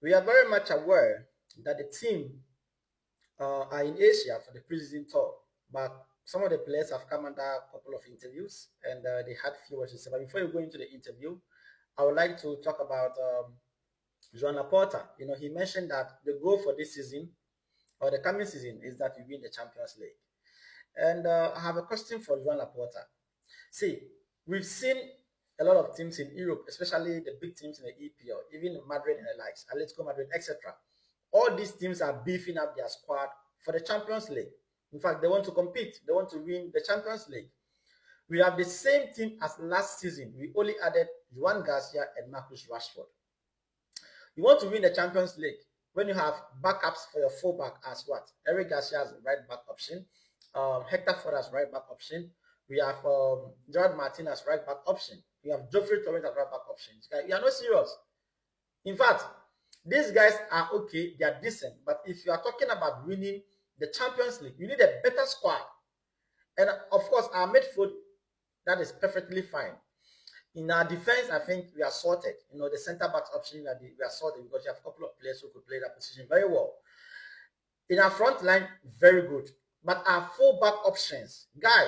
We are very much aware that the team are in Asia for the preseason tour, but some of the players have come under a couple of interviews and they had few words to say. But before you go into the interview, I would like to talk about Joan Laporta. He mentioned that the goal for this season or the coming season is that you win the Champions League. And I have a question for Joan Laporta. See, we've seen a lot of teams in Europe, especially the big teams in the EPL, even Madrid and the likes, Atletico Madrid, etc. All these teams are beefing up their squad for the Champions League. In fact, they want to compete. They want to win the Champions League. We have the same team as last season. We only added Juan Garcia and Marcus Rashford. You want to win the Champions League when you have backups for your fullback as what? Eric Garcia as right back option, Hector Ford as right back option. We have Gerard Martin as right back option. We have Geoffrey Torres as right back option. You are not serious. In fact, these guys are okay, they are decent. But if you are talking about winning the Champions League, you need a better squad. And of course, our midfield, that is perfectly fine. In our defense, I think we are sorted. The center back option, we are sorted because you have a couple of players who could play that position very well. In our front line, very good. But our full back options, guy,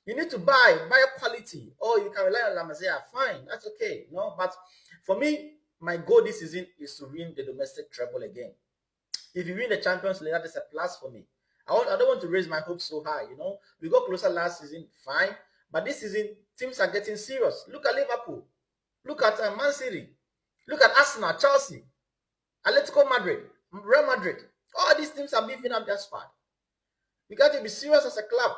you need to buy quality. Or you can rely on Lamazia, fine, that's okay. But for me, my goal this season is to win the domestic treble again. If you win the Champions League, that is a plus for me. I don't want to raise my hopes so high. We got closer last season, fine. But this season, teams are getting serious. Look at Liverpool. Look at Man City. Look at Arsenal, Chelsea, Atletico Madrid, Real Madrid. All these teams are beefing up their squad. We got to be serious as a club.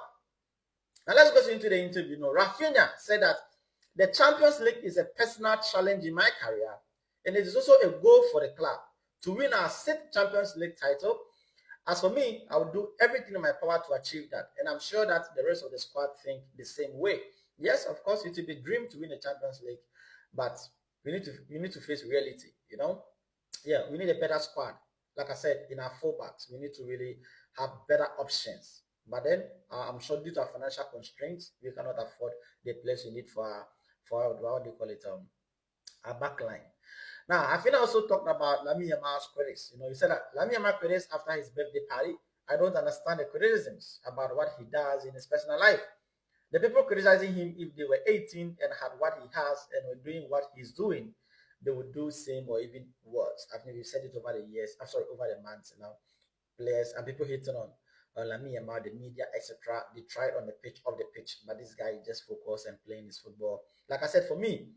Now let's go into the interview. Raphinha said that the Champions League is a personal challenge in my career, and it is also a goal for the club to win our 6th Champions League title. As for me, I will do everything in my power to achieve that, and I'm sure that the rest of the squad think the same way. Yes, of course, it will be a dream to win the Champions League, but we need to face reality. Yeah, we need a better squad. Like I said, in our fullbacks, we need to really have better options. But then, I'm sure due to our financial constraints, we cannot afford the players we need for what do you call it, our backline. Now, I think I also talked about Lamine Yamal's critics. He said that Lamine Yamal critics after his birthday party. I don't understand the criticisms about what he does in his personal life. The people criticizing him, if they were 18 and had what he has and were doing what he's doing, they would do same or even worse. I think we've said it over the years. I'm sorry, over the months now. Players and people hating on Lamine Yamal, the media, etc. They tried on the pitch, off the pitch, but this guy just focused and playing his football. Like I said, for me,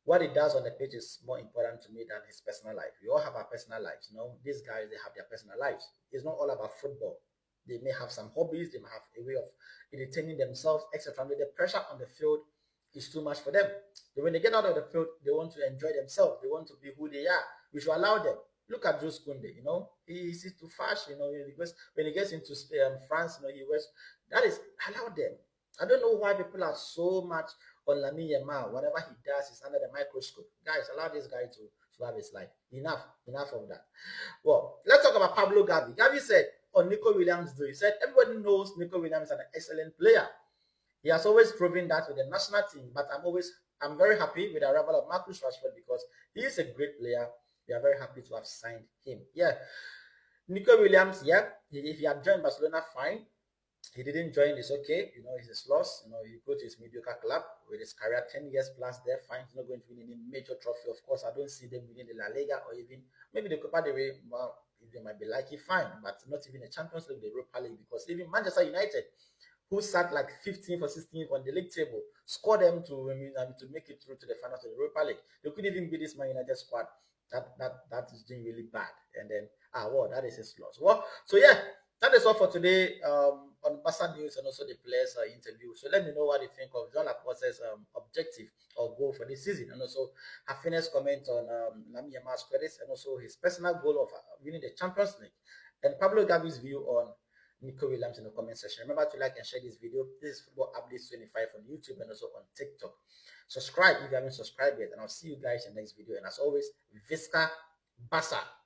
what he does on the pitch is more important to me than his personal life. We all have our personal lives. These guys, they have their personal lives. It's not all about football. They may have some hobbies. They may have a way of entertaining themselves, etc. But the pressure on the field is too much for them. So when they get out of the field, they want to enjoy themselves. They want to be who they are. We should allow them. Look at Jules Koundé. He's too fast. When he gets into France, he wears. That is, allow them. I don't know why people are so much on Lamine Yamal. Whatever he does is under the microscope. Guys, allow this guy to have his life. Enough of that. Well, let's talk about Pablo Gavi. Gavi said on Nico Williams' day, he said everybody knows Nico Williams is an excellent player. He has always proven that with the national team, but I'm very happy with the arrival of Marcus Rashford because he is a great player. We are very happy to have signed him. Yeah. Nico Williams, yeah, if he had joined Barcelona, fine. He didn't join, it's okay. It's a loss. He go to his mediocre club with his career 10 years plus there, fine. He's not going to win any major trophy. Of course, I don't see them winning the La Liga or even maybe the Copa del Rey. Well, they might be lucky, fine, but not even the Champions League, the Europa League, because even Manchester United, who sat like 15th or 16th on the league table, scored them to make it through to the finals of the Europa League. They couldn't even beat this Man United squad. That is doing really bad. And then, that is his loss. Well, so yeah, that is all for today on Barca news and also the players interview. So let me know what you think of Joan Laporta's objective or goal for this season, and also Raphinha's comment on Lamine Yamal's credits, and also his personal goal of winning the Champions League, and Pablo Gavi's view on Nico Williams in the comment section. Remember to like and share this video. This is Football Updates 25 on YouTube and also on TikTok. Subscribe if you haven't subscribed yet, and I'll see you guys in the next video. And as always, Visca Barca.